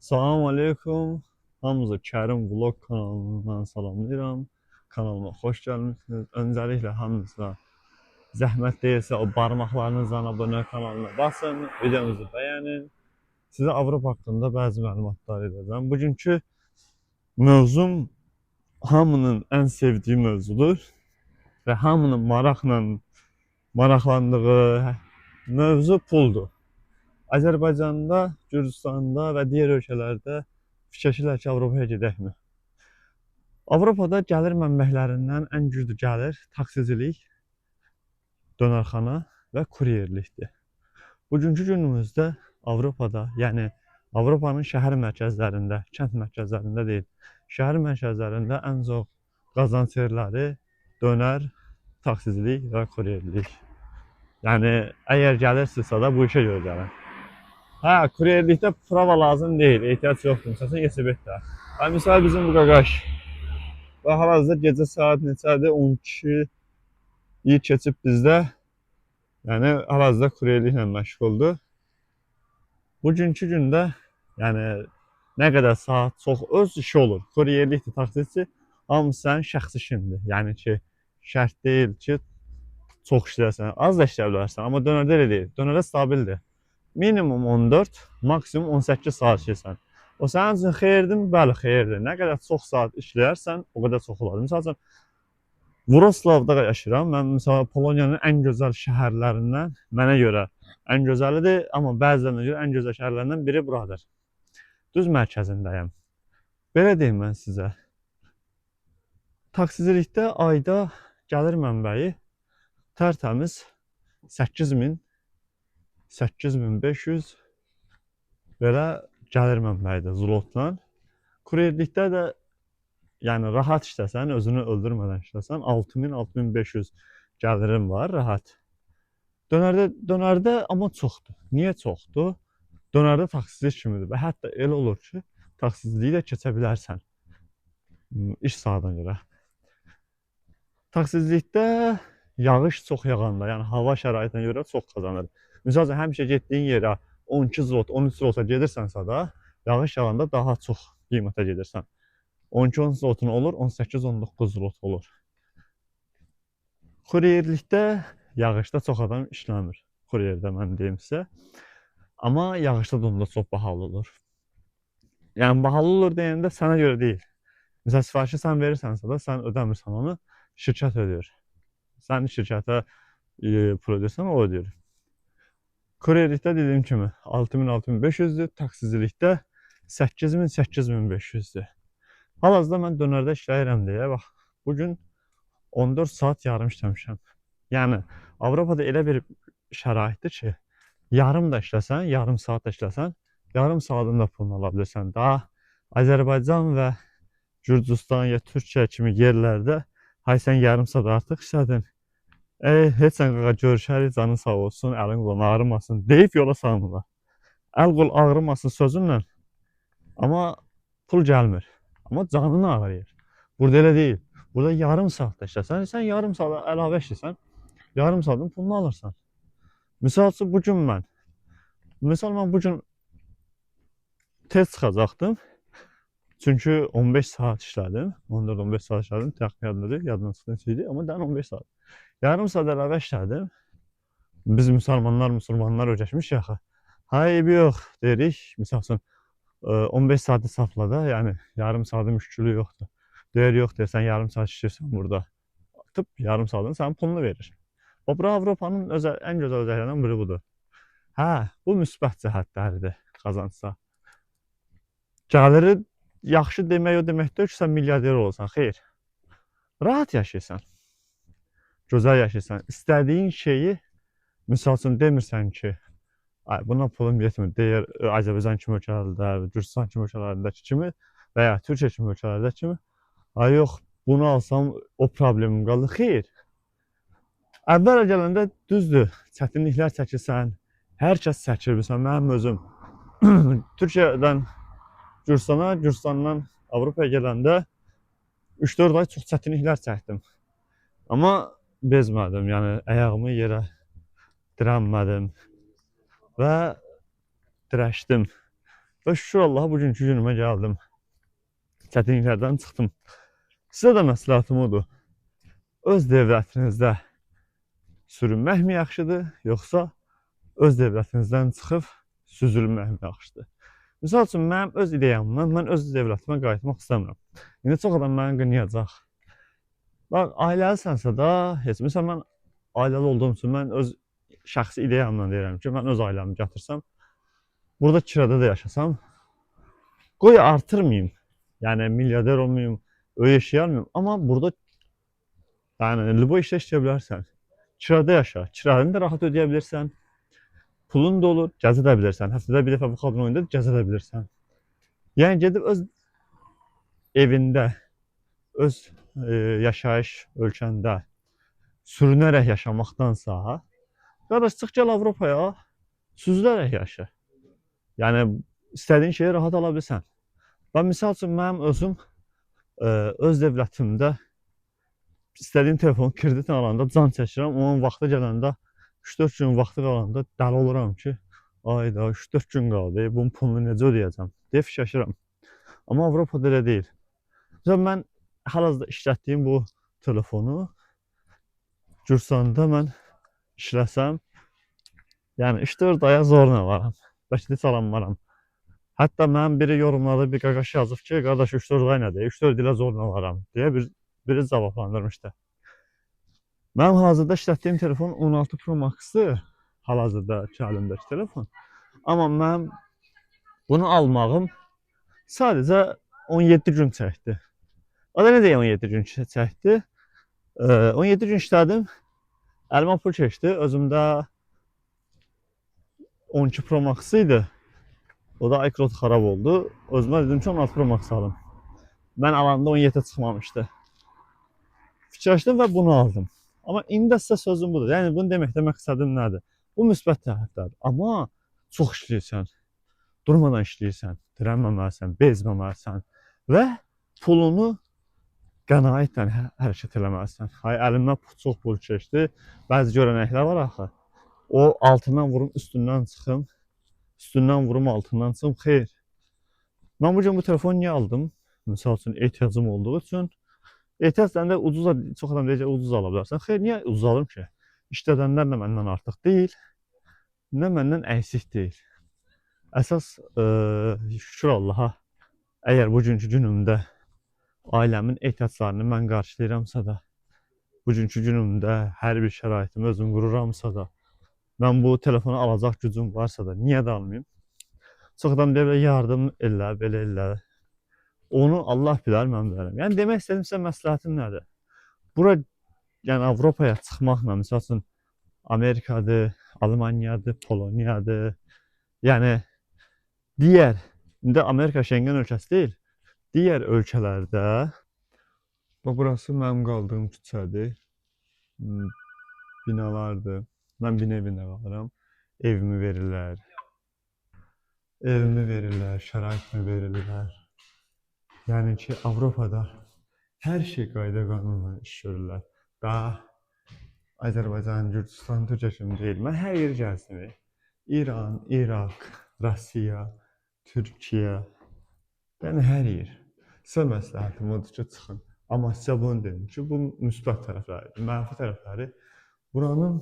Salam aleykum. Hamınızı Kərim Vlog kanalından salamlayıram. Kanalıma xoş gəlmisiniz. Öncəliklə hamınıza zəhmət deyilsə o barmaqlarınızla abunə kanalına basın, videomuzu bəyənin. Sizə Avropa haqqında bəzi məlumatlar edəcəm. Bugünkü mövzum hamının ən sevdiyi mövzudur və hamının maraqlandığı mövzu puldur. Azərbaycanda, Gürcüstanda və digər ölkələrdə fikirləşirlər ki, Avropaya gedəkmi? Avropada gəlir mənbələrindən ən güclü gəlir taksicilik, dönərxana və kuryerlikdir. Bugünkü günümüzdə Avropada, yəni Avropanın şəhər mərkəzlərində, kənd mərkəzlərində deyil, şəhər mərkəzlərində ən çox qazanc yerləri dönər, taksicilik və kuryerlik. Yəni əgər gəlirsinizsə da bu işə görə gəlin. Hə, kuryerlikdə prava lazım deyil, ehtiyac yoxdur. Məsələn, YSB-də. Misal bizim bu qaqaş. Və hal-hazırda gecə saat neçədir? 12-yi keçib bizdə. Yəni hal-hazırda kuryerliklə məşğuldur. Bugünkü gündə, yəni nə qədər saat çox öz işi olur. Kuryerlikdir, taksiçi, hamısı sənin şəxsi işindir. Yəni ki, şərt deyil ki, çox işləyərsən, az da işləyə bilərsən. Amma dönərdə elə deyil. Dönərdə stabildir. Minimum 14, maksimum 18 saat işləyirsən. O sənin üçün xeyirdir mi? Bəli, xeyirdir. Nə qədər çox saat işləyərsən, o qədər çox olar. Məsəl üçün, Vroslavda yaşayıram. Mən məsələn Poloniyanın ən gözəl şəhərlərindən, mənə görə ən gözəlidir, amma bəzilərinə görə ən gözəl şəhərlərindən biri buradır. Düz mərkəzindəyəm. Belə deyim mən sizə. Taksicilikdə ayda gəlir mənbəyi tərtəmiz 8000 8500 belə gəlir mənbəyidir zlotla. Kuryerlikdə də yəni rahat işləsən, özünü öldürmədən işləsən 6000-6500 gəlirim var rahat. Dönərdə amma çoxdur. Niyə çoxdur? Dönərdə taksicilik kimidir və hətta elə olur ki, taksiciliyi də keçə bilərsən iş saatına görə. Taksicilikdə yağış çox yağanda, yəni hava şəraitinə görə çox qazanır. Məsələn, həmişə getdiyin yerə 12 zlot, 13 zlota gedirsənsə da, yağış yağanda daha çox qiymətə gedirsən. 12-10 zlotun olur, 18-19 zlot olur. Kuryerlikdə yağışda çox adam işləmir. Kuryerdə mən deyim sizə. Amma yağışda da onda çox bahalı olur. Yəni bahalı olur deyəndə sənə görə deyil. Məsələn, sifarişi sən verirsənsə da, sən ödəmirsən onu, şirkət ödəyir. Sən şirkətə pul ödəyirsən, o ödəyir. Kuryerlikdə dediyim kimi 6000-6500-dür, taksicilikdə 8000-8500-dür. Hal-hazırda mən dönərdə işləyirəm deyə, bax, bugün 14 saat yarım işləmişəm. Yəni, Avropada elə bir şəraitdir ki, yarım da işləsən, yarım saat da işləsən, yarım saatın da pulunu ala bilirsən. Daha Azərbaycan və Gürcüstan ya Türkiyə kimi yerlərdə, hay sən yarım saat artıq işlədin. Heç sən qaqa görüşərik, canın sağ olsun, əlin qolun ağrımasın deyib yola salmırlar. Əl qol ağrımasın sözünlə, amma pul gəlmir. Amma canını ağrıyır. Burada elə deyil. Burada yarım saat da işləsən, sən yarım saat əlavə işləsən, yarım saatın pulunu alırsan. Misal üçün, bugün mən bugün tez çıxacaqdım. Çünki 15 saat işlədim, 14-15 saat işlədim, təxminən yadımdan çıxdı, amma dən 15 saat. Yarım saat əlavə işlədim. Biz müsəlmanlar öyrəşmiş yaxı. Hayb yox deyirik, misal üçün 15 saatı safla da, yəni yarım saatın müşkülü yoxdur. Deyir yox, deyirsən yarım saat işləyirsən burada. Tıp yarım saatın sənin pulunu verir. Bura Avropanın ən gözəl özəllərindən biri budur. Hə, bu müsbət cəhətləridir qazançda. Gəliri yaxşı demək o demək deyil ki, sən milyarder olsan, xeyr. Rahat yaşayırsan. Gözəl yaşayırsan. İstədiyin şeyi, misal üçün demirsən ki, ay, buna pulum yetmir, deyir Azərbaycan kimi ölkələrdə, Gürcüstan kimi ölkələrdəki kimi və ya Türkiyə kimi ölkələrdə kimi, ay yox, bunu alsam o problemim qalır. Xeyr. Əvvəl gələndə düzdür, çətinliklər çəkirsən, hər kəs çəkir. Məsələn, mənim özüm Türkiyədən Gürcüstana, Gürcüstandan Avropaya gələndə 3-4 ay çox çətinliklər çəkdim. Amma bezmədim, yəni ayağımı yerə dirənmədim və dirəşdim. Və şükür Allaha bugünkü günümə gəldim. Çətinliklərdən çıxdım. Sizə də məsləhətim odur. Öz dövlətinizdə sürünmək mi yaxşıdır, yoxsa öz dövlətinizdən çıxıb süzülmək mi yaxşıdır? Misal üçün, mənim öz ideyamdan mən öz dövlətimə qayıtmaq istəmirəm. İndi çox adam məni qınayacaq. Bax, ailəlisənsə də, heç məsələn, mən ailəli olduğum üçün mən öz şəxsi ideyamdan deyirəm ki, mən öz ailəmi gətirsəm, burada kirada da yaşasam, qoy artırmayayım. Yəni, milyarder olmayayım, öyle yaşaya almayayım. Amma burada, yəni, lübo işlə işləyə bilərsən. Kirada yaşa, kiranı da rahat ödeyə bilirsən. Pulun da olur, gəzə də bilirsən. Həftədə bir dəfə bu kadro oyunda gəzə də bilirsən. Yəni, gedib öz evində, öz yaşayış ölkəndə sürünərək yaşamaqdansa, qardaş, çıx gəl Avropaya, süzülərək yaşa. Yəni, istədiyin şeyi rahat ala bilirsən. Və misal üçün, mənim özüm öz dövlətimdə istədiyim telefonu kredit alanda can çəkirəm. Onun vaxtı gələndə, 3-4 gün vaxtı qalanda dəli oluram ki, ayda 3-4 gün qaldı, bunun pulunu necə ödəyəcəm deyə fikirləşirəm. Amma Avropada elə deyil. Məsələn, mən hal-hazırda işlətdiyim bu telefonu Gürsanda mən işləsəm, yəni 3-4 aya zorla varam. Bəlkə də salanmaram. Hətta mənim biri yorumlarda bir qaqaş yazıb ki, qardaş 3-4 ay nədir? 3-4 ilə zorla varam deyə biri cavablandırmışdı. Mənim hazırda işlətdiyim telefon 16 Pro Max-dır. Hal-hazırda əlimdəki telefon. Amma mənim bunu almağım sadəcə 17 gün çəkdi. O da nə deyə 17 gün çəkdi? 17 gün işlədim. Əlimə pul keçdi. Özümdə 12 Pro Max idi. O da iCloud xarab oldu. Özümə dedim ki, 16 Pro Max alım. Mən alanda 17 çıxmamışdı. Fikirləşdim və bunu aldım. Amma indi də sizə sözüm budur. Yəni, bunu deməkdə məqsədim nədir? Bu müsbət tərəflərdir. Amma çox işləyirsən, durmadan işləyirsən, dirənməməlisən, bezməməlisən və pulunu qənaətlə hərəkət eləməlisən. Hay, əlimdən çox pul keçdi. Bəzi görənəklər var axı. O altından vurum, üstündən çıxım. Üstündən vurum, altından çıxım. Xeyr. Mən bugün bu telefonu niyə aldım? Misal üçün, ehtiyacım olduğu üçün. Ehtiyac səndə ucuz, çox adam deyəcək, ucuz ala bilərsən. Xeyr, niyə ucuz alım ki? İşlədənlər nə məndən artıq deyil, nə məndən əksik deyil. Əsas, şükür Allaha, əgər bugünkü günümdə ailəmin ehtiyaclarını mən qarşılayıramsa da, bugünkü günümdə hər bir şəraitimi özüm qururamsa da, mən bu telefonu alacaq gücüm varsa da, niyə də almayayım? Çox adam deyir, yardım elə, belə elə. Onu Allah bilər, mən bilərəm. Yəni, demək istədim sizə məsləhətim nədir? Bura, yəni Avropaya çıxmaqla, misal üçün, Amerikadır, Almaniyadır, Poloniyadır. Yəni, digər, indi Amerika Şengen ölkəsi deyil, digər ölkələrdə, burası mənim qaldığım küçədir, binalardır, mən bina evində qalıram, evimi verirlər, şəraitimi verirlər. Yəni ki, Avropada hər şey qayda qanunla iş görürlər. Daha Azərbaycan, Gürcüstan, Türkiyə kimi deyil. Mən hər yeri gəzdim. İran, İraq, Rusiya, Türkiyə, yəni hər yer. Sizə məsləhətim odur ki, çıxın. Amma sizə bunu dedim ki, bu müsbət tərəfləri, mənfi tərəfləri. Buranın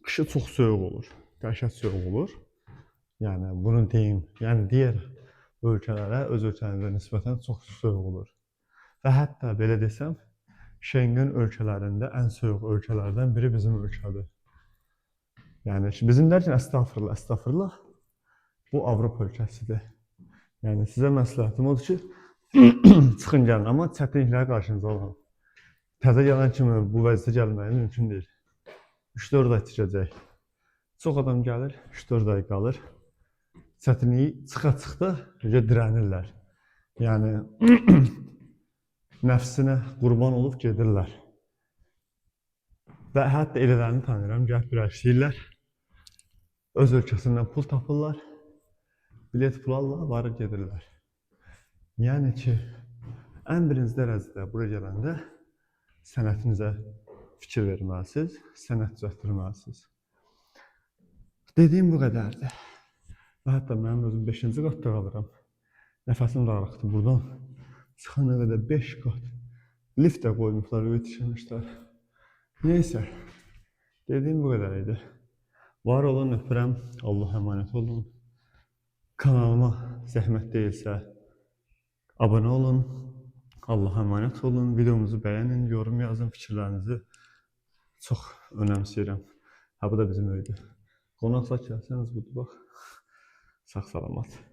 qışı çox soyuq olur, dəhşət soyuq olur. Yəni, bunu deyim. Yəni, digər ölkələrə, öz ölkələrində nisbətən çox soyuq olur. Və hətta belə desəm, Şengen ölkələrində ən soyuq ölkələrdən biri bizim ölkədir. Yəni, bizim dərkən əstəğfurullah, bu Avropa ölkəsidir. Yəni, sizə məsləhətim odur ki, çıxın gəlin, amma çətinliklərə qarşınıza olun. Təzə gələn kimi bu vəziyyətə gəlməyi mümkün deyil. 3-4 ay tikəcək. Çox adam gəlir, 3-4 ay qalır. Çətinliyi çıxa-çıxda dirənirlər. Yəni, nəfsinə qurban olub gedirlər. Və hətta elələrini tanıyıram, gəlib birləşdirlər. Öz ölkəsindən pul tapırlar, bilet pul alırlar, varır gedirlər. Yəni ki, ən birinci dərəcədə bura gələndə sənətinizə fikir verməlisiniz, sənət düzəltdirməlisiniz. Dediyim bu qədərdir. Və hətta mənim özüm 5-ci qatda qalıram. Nəfəsim darıxdı buradan. Çıxana qədər 5 qat. Lift də qoymuşlar, yetişmişlər. Neysə, dediyim bu qədər idi. Var olun, öpürəm. Allah'a emanet olun. Kanalıma zəhmət deyilsə abunə olun. Allah'a emanet olun. Videomuzu bəyənin, yorum yazın, fikirlərinizi çox önəmsəyirəm. Ha, bu da bizim öyüdür. Qonaqsa gəlsəniz budur, bax. Sağ salamat.